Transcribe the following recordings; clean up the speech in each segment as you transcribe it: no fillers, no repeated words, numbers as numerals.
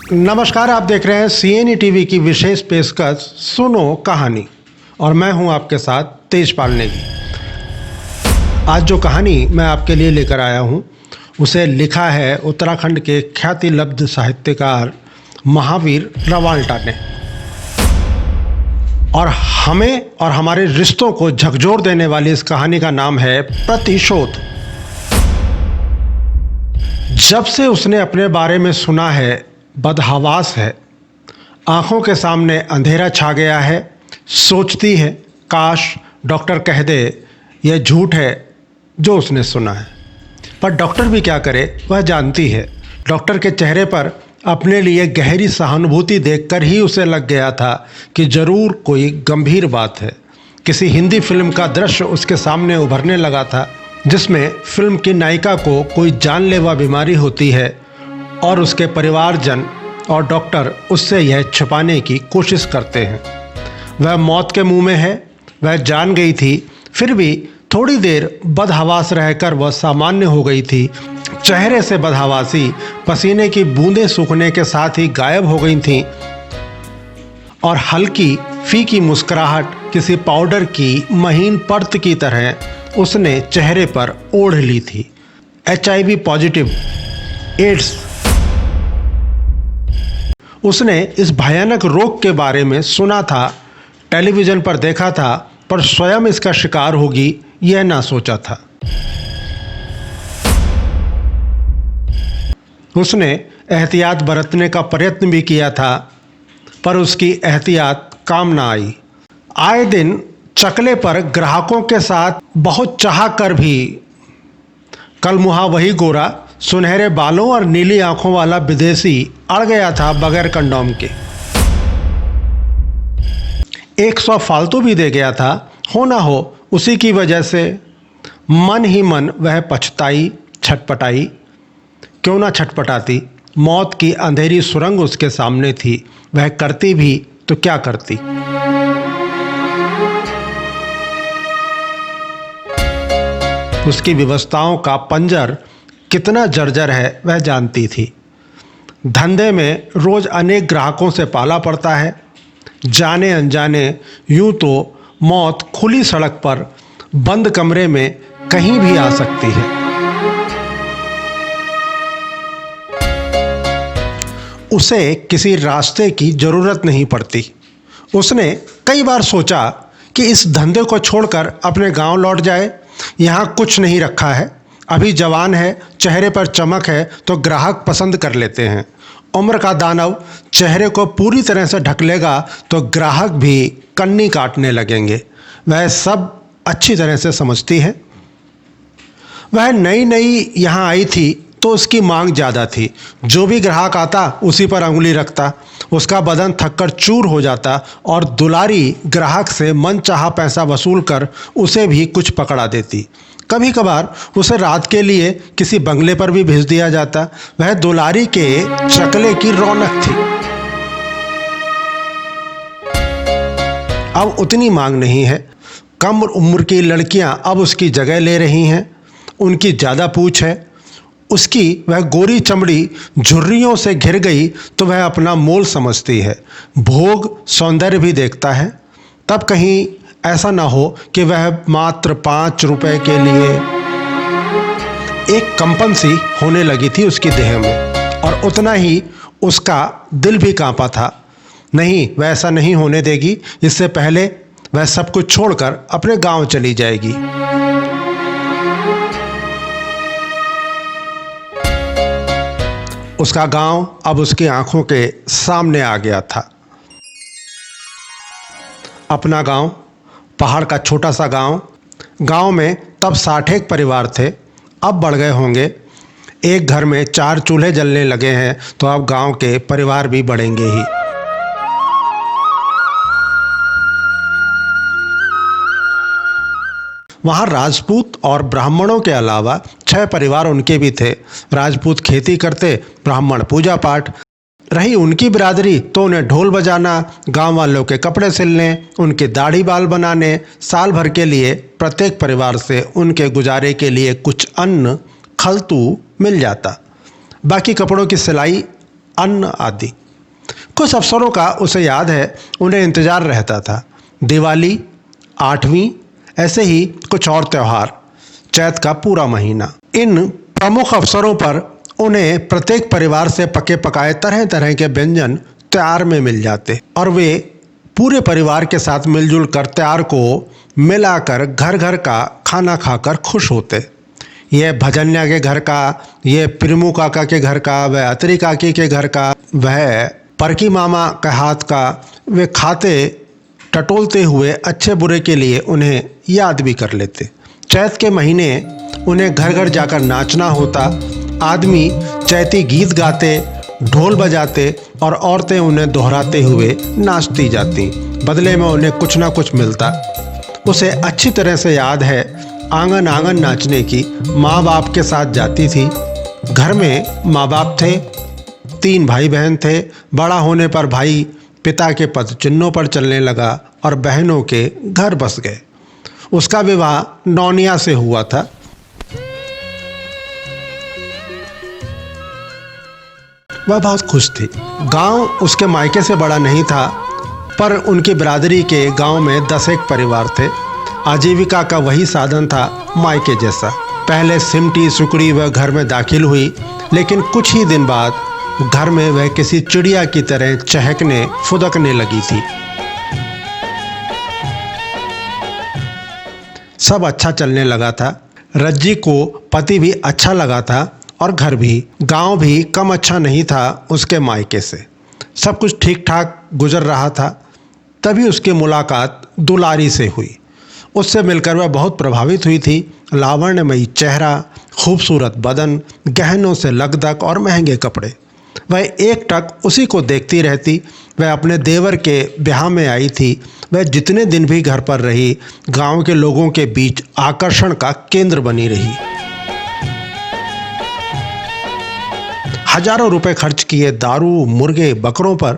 नमस्कार, आप देख रहे हैं CNE टीवी की विशेष पेशकश सुनो कहानी और मैं हूं आपके साथ तेजपाल नेगी। आज जो कहानी मैं आपके लिए लेकर आया हूं उसे लिखा है उत्तराखंड के ख्याति लब्ध साहित्यकार महावीर रवाल्टा ने और हमें और हमारे रिश्तों को झकझोर देने वाली इस कहानी का नाम है प्रतिशोध। जब से उसने अपने बारे में सुना है बदहवास है, आंखों के सामने अंधेरा छा गया है, सोचती है काश डॉक्टर कह दे यह झूठ है जो उसने सुना है। पर डॉक्टर भी क्या करे, वह जानती है। डॉक्टर के चेहरे पर अपने लिए गहरी सहानुभूति देखकर ही उसे लग गया था कि जरूर कोई गंभीर बात है। किसी हिंदी फिल्म का दृश्य उसके सामने उभरने लगा था जिसमें फिल्म की नायिका को कोई जानलेवा बीमारी होती है और उसके परिवारजन और डॉक्टर उससे यह छुपाने की कोशिश करते हैं। वह मौत के मुंह में है, वह जान गई थी, फिर भी थोड़ी देर बदहवास रहकर वह सामान्य हो गई थी। चेहरे से बदहवासी, पसीने की बूंदें सूखने के साथ ही गायब हो गई थीं और हल्की फीकी मुस्कुराहट किसी पाउडर की महीन परत की तरह उसने चेहरे पर ओढ़ ली थी। HIV positive, AIDS. उसने इस भयानक रोग के बारे में सुना था, टेलीविज़न पर देखा था, पर स्वयं इसका शिकार होगी यह ना सोचा था। उसने एहतियात बरतने का प्रयत्न भी किया था, पर उसकी एहतियात काम ना आई। आए दिन चकले पर ग्राहकों के साथ बहुत चाह कर भी कलमुहा वही गोरा, सुनहरे बालों और नीली आंखों वाला विदेशी अड़ गया था बगैर कंडोम के। 100 फालतू भी दे गया था, हो ना हो उसी की वजह से मन ही मन वह पछताई, छटपटाई। क्यों ना छटपटाती, मौत की अंधेरी सुरंग उसके सामने थी। वह करती भी तो क्या करती। उसकी व्यवस्थाओं का पंजर कितना जर्जर है वह जानती थी। धंधे में रोज अनेक ग्राहकों से पाला पड़ता है। जाने अनजाने यूं तो मौत खुली सड़क पर बंद कमरे में कहीं भी आ सकती है। उसे किसी रास्ते की जरूरत नहीं पड़ती। उसने कई बार सोचा कि इस धंधे को छोड़कर अपने गांव लौट जाए। यहाँ कुछ नहीं रखा है, अभी जवान है, चेहरे पर चमक है तो ग्राहक पसंद कर लेते हैं। उम्र का दानव चेहरे को पूरी तरह से ढक लेगा तो ग्राहक भी कन्नी काटने लगेंगे। वह सब अच्छी तरह से समझती है। वह नई नई यहाँ आई थी तो उसकी मांग ज़्यादा थी। जो भी ग्राहक आता उसी पर अंगुली रखता। उसका बदन थककर चूर हो जाता और दुलारी ग्राहक से मनचाहा पैसा वसूल कर उसे भी कुछ पकड़ा देती। कभी कभार उसे रात के लिए किसी बंगले पर भी भेज दिया जाता। वह दुलारी के चकले की रौनक थी। अब उतनी मांग नहीं है। कम उम्र की लड़कियां अब उसकी जगह ले रही हैं। उनकी ज़्यादा पूछ है। उसकी वह गोरी चमड़ी झुर्रियों से घिर गई तो वह अपना मोल समझती है। भोग सौंदर्य भी देखता है। तब कहीं ऐसा ना हो कि वह मात्र 5 रुपए के लिए। एक कंपन सी होने लगी थी उसकी देह में और उतना ही उसका दिल भी कांपा था। नहीं, वह ऐसा नहीं होने देगी। इससे पहले वह सब कुछ छोड़कर अपने गांव चली जाएगी। उसका गांव अब उसकी आंखों के सामने आ गया था। अपना गांव, पहाड़ का छोटा सा गांव। गांव में तब 60 परिवार थे, अब बढ़ गए होंगे। एक घर में 4 चूल्हे जलने लगे हैं तो अब गांव के परिवार भी बढ़ेंगे ही। वहाँ राजपूत और ब्राह्मणों के अलावा 6 परिवार उनके भी थे। राजपूत खेती करते, ब्राह्मण पूजा पाठ। रही उनकी बिरादरी तो उन्हें ढोल बजाना, गांव वालों के कपड़े सिलने, उनके दाढ़ी बाल बनाने, साल भर के लिए प्रत्येक परिवार से उनके गुजारे के लिए कुछ अन्न खलतू मिल जाता। बाकी कपड़ों की सिलाई अन्न आदि। कुछ अवसरों का उसे याद है, उन्हें इंतजार रहता था। दिवाली, 8वीं, ऐसे ही कुछ और त्यौहार, चैत का पूरा महीना। इन प्रमुख अवसरों पर उन्हें प्रत्येक परिवार से पके पकाए तरह तरह के व्यंजन त्योहार में मिल जाते और वे पूरे परिवार के साथ मिलजुल कर त्योहार को मिलाकर घर घर का खाना खाकर खुश होते। यह भजन्या के घर का, यह प्रिमू काका के घर का, वह अतरी काकी के घर का, वह परकी मामा के हाथ का। वे खाते टटोलते हुए अच्छे बुरे के लिए उन्हें याद भी कर लेते। चैत के महीने उन्हें घर घर जाकर नाचना होता। आदमी चैती गीत गाते, ढोल बजाते और औरतें उन्हें दोहराते हुए नाचती जाती। बदले में उन्हें कुछ ना कुछ मिलता। उसे अच्छी तरह से याद है, आंगन आंगन नाचने की माँ बाप के साथ जाती थी। घर में माँ बाप थे, 3 भाई बहन थे। बड़ा होने पर भाई पिता के पद चिन्हों पर चलने लगा और बहनों के घर बस गए। उसका विवाह नौनिया से हुआ था। वह बहुत खुश थी। गांव उसके मायके से बड़ा नहीं था, पर उनकी बिरादरी के गांव में 10 एक परिवार थे। आजीविका का वही साधन था मायके जैसा। पहले सिमटी सुकड़ी वह घर में दाखिल हुई, लेकिन कुछ ही दिन बाद घर में वह किसी चिड़िया की तरह चहकने फुदकने लगी थी। सब अच्छा चलने लगा था। रज्जी को पति भी अच्छा लगा था और घर भी। गांव भी कम अच्छा नहीं था उसके मायके से। सब कुछ ठीक ठाक गुजर रहा था। तभी उसकी मुलाकात दुलारी से हुई। उससे मिलकर वह बहुत प्रभावित हुई थी। लावण्यमयी चेहरा, खूबसूरत बदन, गहनों से लगदक और महंगे कपड़े। वह एकटक उसी को देखती रहती। वह अपने देवर के ब्याह में आई थी। वह जितने दिन भी घर पर रही, गांव के लोगों के बीच आकर्षण का केंद्र बनी रही। हजारों रुपए खर्च किए दारू, मुर्गे, बकरों पर।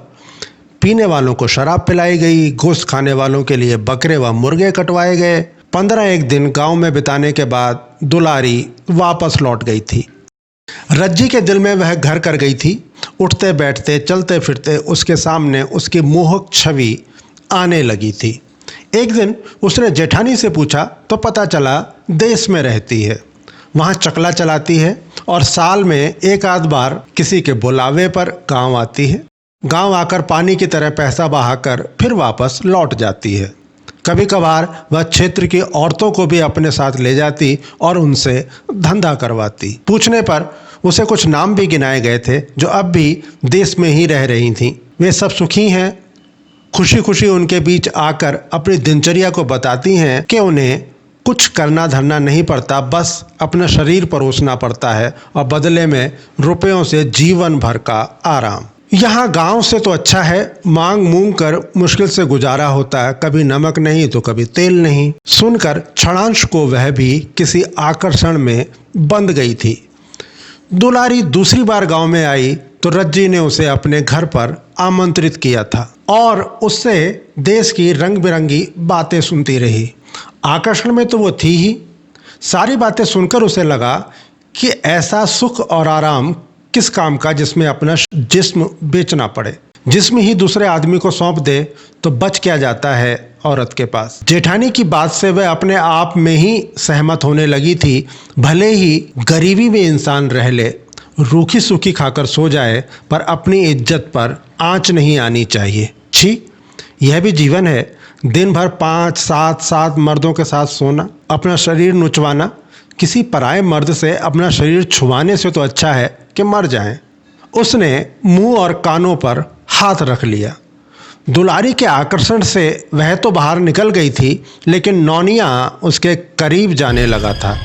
पीने वालों को शराब पिलाई गई, गोश्त खाने वालों के लिए बकरे व मुर्गे कटवाए गए। 15 एक दिन गांव में बिताने के बाद दुलारी वापस लौट गई थी। रज्जी के दिल में वह घर कर गई थी। उठते बैठते, चलते फिरते उसके सामने उसकी मोहक छवि आने लगी थी। एक दिन उसने जेठानी से पूछा तो पता चला देश में रहती है, वहाँ चकला चलाती है और साल में एक आध बार किसी के बुलावे पर गांव आती है। गांव आकर पानी की तरह पैसा बहाकर फिर वापस लौट जाती है। कभी कभार वह क्षेत्र की औरतों को भी अपने साथ ले जाती और उनसे धंधा करवाती। पूछने पर उसे कुछ नाम भी गिनाए गए थे जो अब भी देश में ही रह रही थीं। वे सब सुखी हैं। खुशी खुशी उनके बीच आकर अपनी दिनचर्या को बताती हैं कि उन्हें कुछ करना धरना नहीं पड़ता, बस अपना शरीर परोसना पड़ता है और बदले में रुपयों से जीवन भर का आराम। यहाँ गांव से तो अच्छा है, मांग मूंग कर मुश्किल से गुजारा होता है। कभी नमक नहीं तो कभी तेल नहीं। सुनकर क्षणांश को वह भी किसी आकर्षण में बंध गई थी। दुलारी दूसरी बार गांव में आई तो रज्जी ने उसे अपने घर पर आमंत्रित किया था और उससे देश की रंग बिरंगी बातें सुनती रही। आकर्षण में तो वो थी ही। सारी बातें सुनकर उसे लगा कि ऐसा सुख और आराम किस काम का जिसमें अपना जिस्म बेचना पड़े। जिस्म ही दूसरे आदमी को सौंप दे तो बच क्या जाता है औरत के पास। जेठानी की बात से वह अपने आप में ही सहमत होने लगी थी। भले ही गरीबी में इंसान रह ले, रूखी सूखी खाकर सो जाए, पर अपनी इज्जत पर आंच नहीं आनी चाहिए। छी, यह भी जीवन है। दिन भर 5, 7 मर्दों के साथ सोना, अपना शरीर नुचवाना। किसी पराये मर्द से अपना शरीर छुवाने से तो अच्छा है कि मर जाएं। उसने मुंह और कानों पर हाथ रख लिया। दुलारी के आकर्षण से वह तो बाहर निकल गई थी, लेकिन नौनिया उसके करीब जाने लगा था।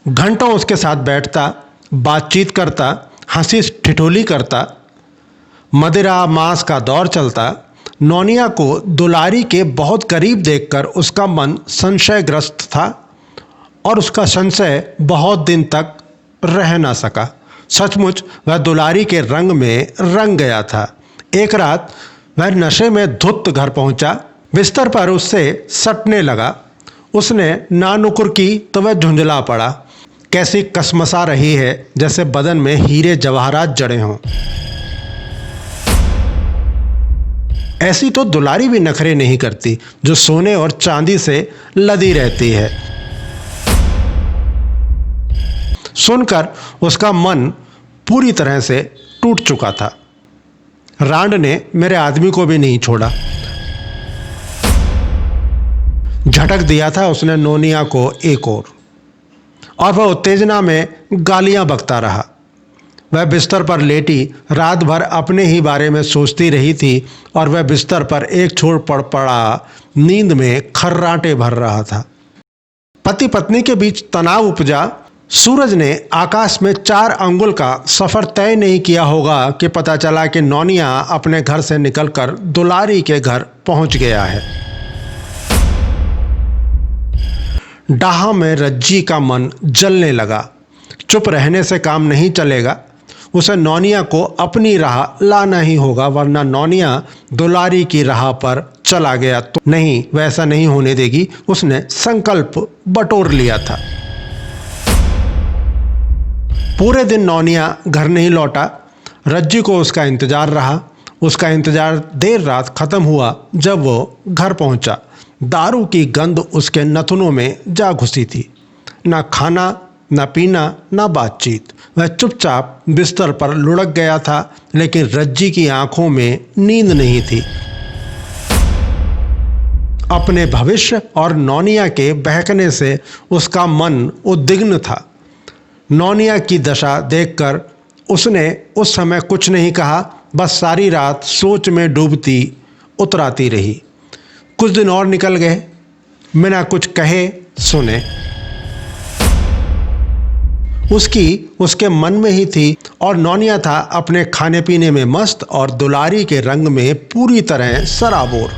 घंटों उसके साथ बैठता, बातचीत करता, हंसी ठिठोली करता। मदिरा मांस का दौर चलता। नौनिया को दुलारी के बहुत करीब देखकर उसका मन संशयग्रस्त था और उसका संशय बहुत दिन तक रह ना सका। सचमुच वह दुलारी के रंग में रंग गया था। एक रात वह नशे में धुत घर पहुंचा। बिस्तर पर उससे सटने लगा। उसने ना नुकुर की तो वह झुंझला पड़ा। कैसी कसमसा रही है जैसे बदन में हीरे जवाहरात जड़े हों। ऐसी तो दुलारी भी नखरे नहीं करती जो सोने और चांदी से लदी रहती है। सुनकर उसका मन पूरी तरह से टूट चुका था। रांड ने मेरे आदमी को भी नहीं छोड़ा। झटक दिया था उसने नोनिया को एक और वह उत्तेजना में गालियां बकता रहा। वह बिस्तर पर लेटी रात भर अपने ही बारे में सोचती रही थी और वह बिस्तर पर एक छोर पड़ पड़ा नींद में खर्राटे भर रहा था। पति पत्नी के बीच तनाव उपजा। सूरज ने आकाश में 4 अंगुल का सफ़र तय नहीं किया होगा कि पता चला कि नौनिया अपने घर से निकलकर दुलारी के घर पहुंच गया है। डाहा में रज्जी का मन जलने लगा। चुप रहने से काम नहीं चलेगा। उसे नौनिया को अपनी राह लाना ही होगा, वरना नौनिया दुलारी की राह पर चला गया तो नहीं, वैसा नहीं होने देगी। उसने संकल्प बटोर लिया था। पूरे दिन नौनिया घर नहीं लौटा। रज्जी को उसका इंतजार रहा। उसका इंतजार देर रात खत्म हुआ जब वो घर पहुंचा। दारू की गंध उसके नथुनों में जा घुसी थी। ना खाना, ना पीना, ना बातचीत। वह चुपचाप बिस्तर पर लुढ़क गया था, लेकिन रज्जी की आंखों में नींद नहीं थी। अपने भविष्य और नौनिया के बहकने से उसका मन उद्विग्न था। नौनिया की दशा देखकर उसने उस समय कुछ नहीं कहा, बस सारी रात सोच में डूबती उतराती रही। कुछ दिन और निकल गए, बिना कुछ कहे सुने। उसकी उसके मन में ही थी और नौनिया था अपने खाने पीने में मस्त और दुलारी के रंग में पूरी तरह सराबोर।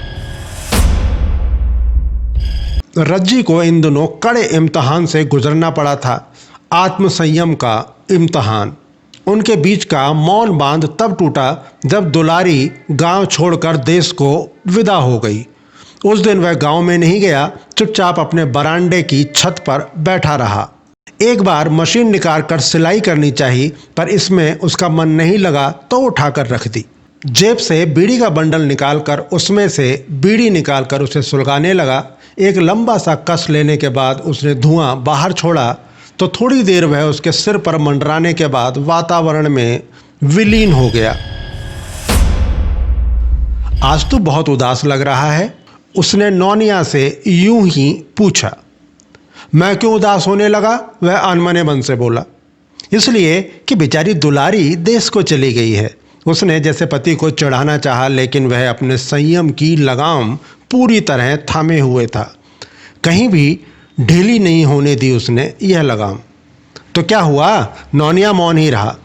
रज्जी को इन दिनों कड़े इम्तहान से गुजरना पड़ा था। आत्मसंयम का इम्तहान। उनके बीच का मौन बांध तब टूटा जब दुलारी गांव छोड़कर देश को विदा हो गई। उस दिन वह गांव में नहीं गया, चुपचाप अपने बरामदे की छत पर बैठा रहा। एक बार मशीन निकाल कर सिलाई करनी चाहिए, पर इसमें उसका मन नहीं लगा तो उठाकर रख दी। जेब से बीड़ी का बंडल निकालकर उसमें से बीड़ी निकालकर उसे सुलगाने लगा। एक लंबा सा कस लेने के बाद उसने धुआं बाहर छोड़ा तो थोड़ी देर वह उसके सिर पर मंडराने के बाद वातावरण में विलीन हो गया। आज तो बहुत उदास लग रहा है, उसने नौनिया से यूं ही पूछा। मैं क्यों उदास होने लगा? वह अनमने मन से बोला। इसलिए कि बेचारी दुलारी देश को चली गई है। उसने जैसे पति को चिढ़ाना चाहा, लेकिन वह अपने संयम की लगाम पूरी तरह थामे हुए था। कहीं भी ढीली नहीं होने दी उसने यह लगाम। तो क्या हुआ? नौनिया मौन ही रहा।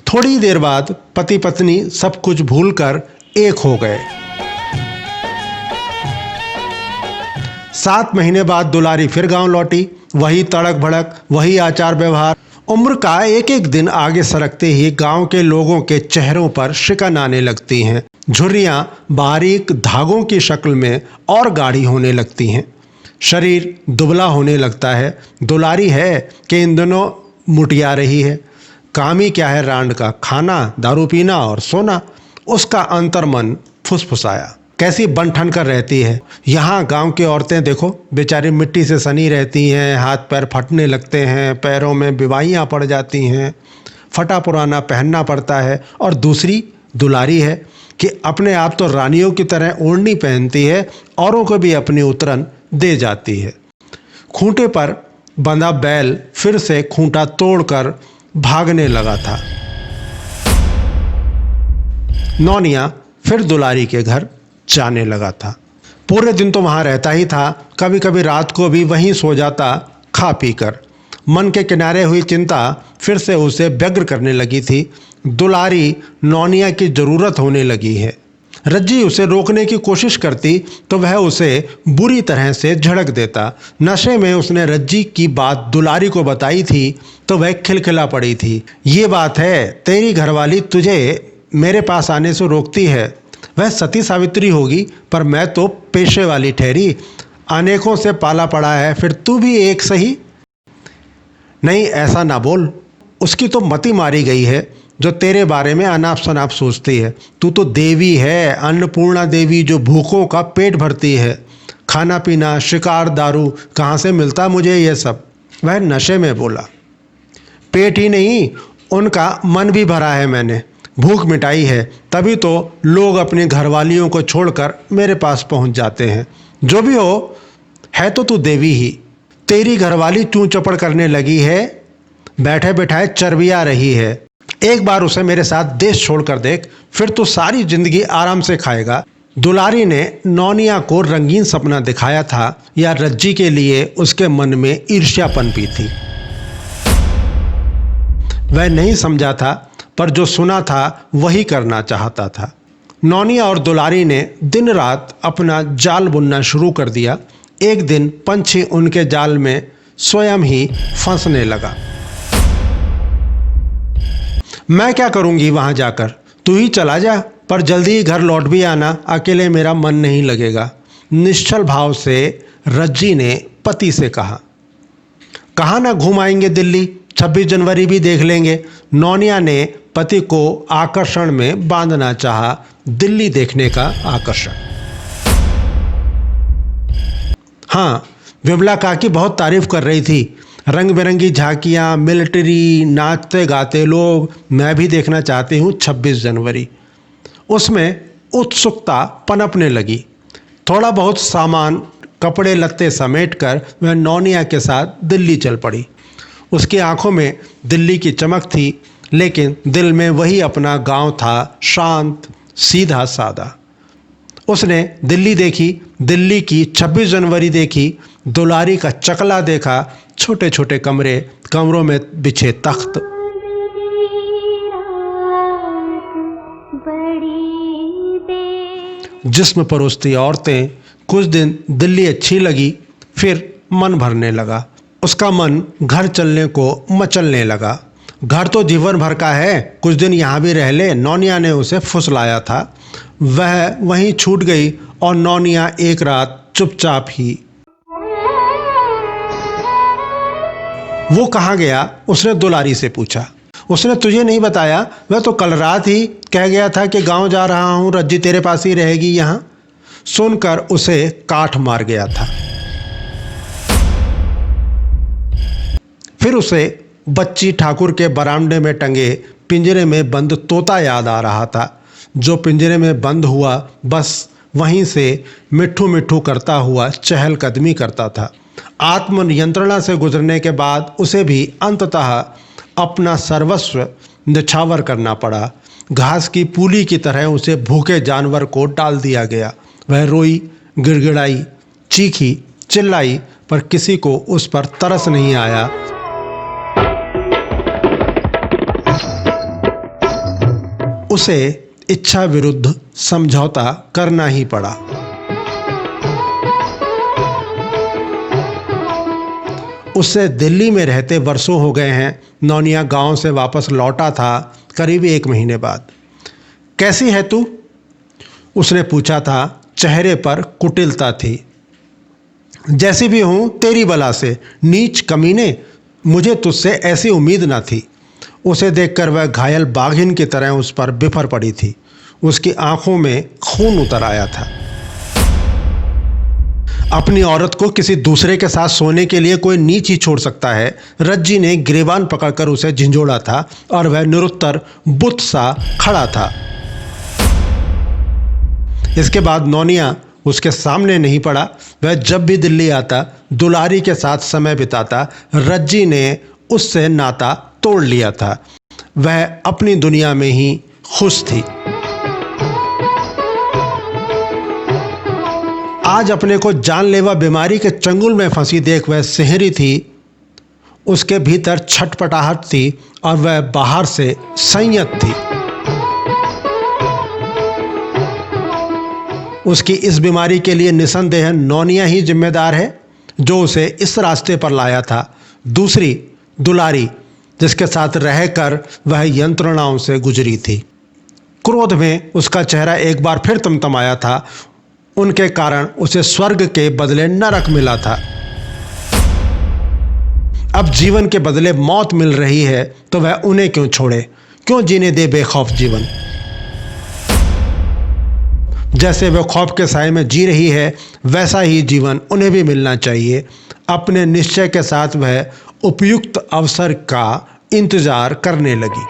थोड़ी देर बाद पति पत्नी सब कुछ भूलकर एक हो गए। 7 महीने बाद दुलारी फिर गांव लौटी। वही तड़क भड़क, वही आचार व्यवहार। उम्र का एक एक दिन आगे सरकते ही गांव के लोगों के चेहरों पर शिकन आने लगती हैं। झुर्रियां बारीक धागों की शक्ल में और गाढ़ी होने लगती हैं। शरीर दुबला होने लगता है। दुलारी है कि इन दिनों मुटिया रही है। काम ही क्या है रांड का? खाना, दारू पीना और सोना। उसका अंतर्मन फुसफुसाया। कैसी बनठन कर रहती है। यहाँ गांव की औरतें देखो, बेचारी मिट्टी से सनी रहती हैं, हाथ पैर फटने लगते हैं, पैरों में बीमारियाँ पड़ जाती हैं, फटा पुराना पहनना पड़ता है। और दूसरी दुलारी है कि अपने आप तो रानियों की तरह ओढ़नी पहनती है, औरों को भी अपनी उतरन दे जाती है। खूंटे पर बंधा बैल फिर से खूंटा तोड़कर भागने लगा था। नौनिया फिर दुलारी के घर जाने लगा था। पूरे दिन तो वहाँ रहता ही था, कभी कभी रात को भी वहीं सो जाता खा पी कर। मन के किनारे हुई चिंता फिर से उसे व्यग्र करने लगी थी। दुलारी नौनिया की ज़रूरत होने लगी है। रज्जी उसे रोकने की कोशिश करती तो वह उसे बुरी तरह से झड़क देता। नशे में उसने रज्जी की बात दुलारी को बताई थी तो वह खिलखिला पड़ी थी। ये बात है, तेरी घरवाली तुझे मेरे पास आने से रोकती है। वह सती सावित्री होगी, पर मैं तो पेशे वाली ठहरी। अनेकों से पाला पड़ा है, फिर तू भी एक सही। नहीं, ऐसा ना बोल। उसकी तो मति मारी गई है जो तेरे बारे में अनाप शनाप सोचती है। तू तो देवी है, अन्नपूर्णा देवी, जो भूखों का पेट भरती है। खाना पीना, शिकार, दारू, कहाँ से मिलता मुझे ये सब? वह नशे में बोला। पेट ही नहीं, उनका मन भी भरा है मैंने। भूख मिटाई है, तभी तो लोग अपनी घरवालियों को छोड़कर मेरे पास पहुंच जाते हैं। जो भी हो, है तो तू देवी ही। तेरी घरवाली चूं चपड़ करने लगी है, बैठे बैठाए चर्बिया रही है। एक बार उसे मेरे साथ देश छोड़कर देख, फिर तो सारी जिंदगी आराम से खाएगा। दुलारी ने नौनिया को रंगीन सपना दिखाया था या रज्जी के लिए उसके मन में ईर्ष्या पनपी थी, वह नहीं समझा था, पर जो सुना था वही करना चाहता था। नौनिया और दुलारी ने दिन रात अपना जाल बुनना शुरू कर दिया। एक दिन पंछी उनके जाल में स्वयं ही फंसने लगा। मैं क्या करूंगी वहां जाकर, तू ही चला जा, पर जल्दी ही घर लौट भी आना, अकेले मेरा मन नहीं लगेगा। निश्चल भाव से रज्जी ने पति से कहा। कहाँ ना घूम आएंगे दिल्ली, 26 जनवरी भी देख लेंगे। नौनिया ने पति को आकर्षण में बांधना चाहा, दिल्ली देखने का आकर्षण। हाँ, विमला काकी बहुत तारीफ कर रही थी। रंग बिरंगी झांकियाँ, मिलिट्री, नाचते गाते लोग, मैं भी देखना चाहती हूँ 26 जनवरी। उसमें उत्सुकता पनपने लगी। थोड़ा बहुत सामान, कपड़े लत्ते समेटकर वह नौनिया के साथ दिल्ली चल पड़ी। उसकी आंखों में दिल्ली की चमक थी, लेकिन दिल में वही अपना गांव था, शांत, सीधा सादा। उसने दिल्ली देखी, दिल्ली की 26 जनवरी देखी, दुलारी का चकला देखा, छोटे छोटे कमरे, कमरों में बिछे तख्त। जिस्म परोसती औरतें। कुछ दिन दिल्ली अच्छी लगी, फिर मन भरने लगा। उसका मन घर चलने को मचलने लगा। घर तो जीवन भर का है, कुछ दिन यहाँ भी रह ले, नौनिया ने उसे फुसलाया था। वह वहीं छूट गई और नौनिया एक रात चुपचाप ही। वो कहाँ गया, उसने दुलारी से पूछा। उसने तुझे नहीं बताया? वह तो कल रात ही कह गया था कि गांव जा रहा हूँ, रज्जी तेरे पास ही रहेगी यहाँ। सुनकर उसे काठ मार गया था। फिर उसे बच्ची ठाकुर के बरामदे में टंगे पिंजरे में बंद तोता याद आ रहा था, जो पिंजरे में बंद हुआ बस वहीं से मिट्ठू मिट्ठू करता हुआ चहलकदमी करता था। आत्मनियंत्रणा से गुजरने के बाद उसे भी अंततः अपना सर्वस्व निछावर करना पड़ा। घास की पूली की तरह उसे भूखे जानवर को डाल दिया गया। वह रोई, गिड़गिड़ाई, चीखी, चिल्लाई, पर किसी को उस पर तरस नहीं आया। उसे इच्छा विरुद्ध समझौता करना ही पड़ा। उससे दिल्ली में रहते वर्षों हो गए हैं। नौनिया गांव से वापस लौटा था करीब 1 महीने बाद। कैसी है तू? उसने पूछा था। चेहरे पर कुटिलता थी। जैसी भी हूँ तेरी बला से, नीच कमीने, मुझे तुझसे ऐसी उम्मीद न थी। उसे देखकर वह घायल बाघिन की तरह उस पर बिफर पड़ी थी। उसकी आंखों में खून उतर आया था। अपनी औरत को किसी दूसरे के साथ सोने के लिए कोई नीच ही छोड़ सकता है। रज्जी ने गिरेबान पकड़कर उसे झिंझोड़ा था और वह निरुत्तर बुत सा खड़ा था। इसके बाद नौनिया उसके सामने नहीं पड़ा। वह जब भी दिल्ली आता, दुलारी के साथ समय बिताता। रज्जी ने उससे नाता तोड़ लिया था। वह अपनी दुनिया में ही खुश थी। आज अपने को जानलेवा बीमारी के चंगुल में फंसी देख वह सिहरी थी। उसके भीतर छटपटाहट थी और वह बाहर से संयत थी। उसकी इस बीमारी के लिए निसंदेह नौनिया ही जिम्मेदार है, जो उसे इस रास्ते पर लाया था। दूसरी दुलारी, जिसके साथ रहकर वह यंत्रणाओं से गुजरी थी। क्रोध में उसका चेहरा एक बार फिर तमतमाया था। उनके कारण उसे स्वर्ग के बदले नरक मिला था। अब जीवन के बदले मौत मिल रही है तो वह उन्हें क्यों छोड़े, क्यों जीने दे बेखौफ जीवन। जैसे वह खौफ के साए में जी रही है वैसा ही जीवन उन्हें भी मिलना चाहिए। अपने निश्चय के साथ वह उपयुक्त अवसर का इंतजार करने लगी।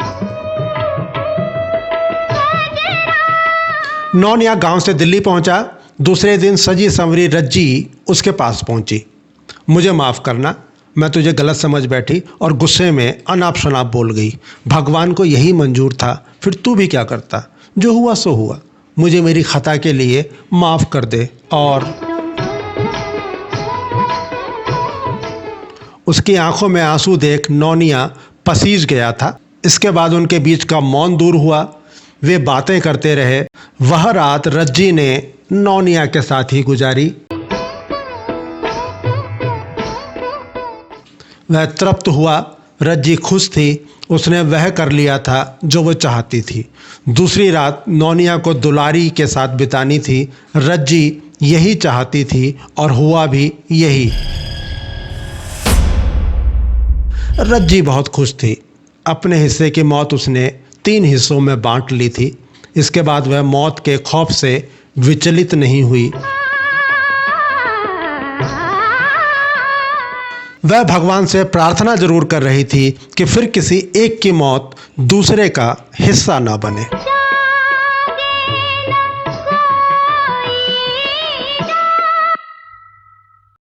नौनिया गांव से दिल्ली पहुंचा। दूसरे दिन सजी संवरी रज्जी उसके पास पहुंची। मुझे माफ़ करना, मैं तुझे गलत समझ बैठी और गुस्से में अनाप शनाप बोल गई। भगवान को यही मंजूर था, फिर तू भी क्या करता। जो हुआ सो हुआ, मुझे मेरी खता के लिए माफ़ कर दे। और उसकी आंखों में आंसू देख नौनिया पसीज गया था। इसके बाद उनके बीच का मौन दूर हुआ। वे बातें करते रहे। वह रात रज्जी ने नौनिया के साथ ही गुजारी। वह तृप्त हुआ, रज्जी खुश थी। उसने वह कर लिया था जो वो चाहती थी। दूसरी रात नौनिया को दुलारी के साथ बितानी थी। रज्जी यही चाहती थी और हुआ भी यही। रज्जी बहुत खुश थी। अपने हिस्से की मौत उसने 3 हिस्सों में बांट ली थी। इसके बाद वह मौत के खौफ से विचलित नहीं हुई। वह भगवान से प्रार्थना जरूर कर रही थी कि फिर किसी एक की मौत दूसरे का हिस्सा ना बने।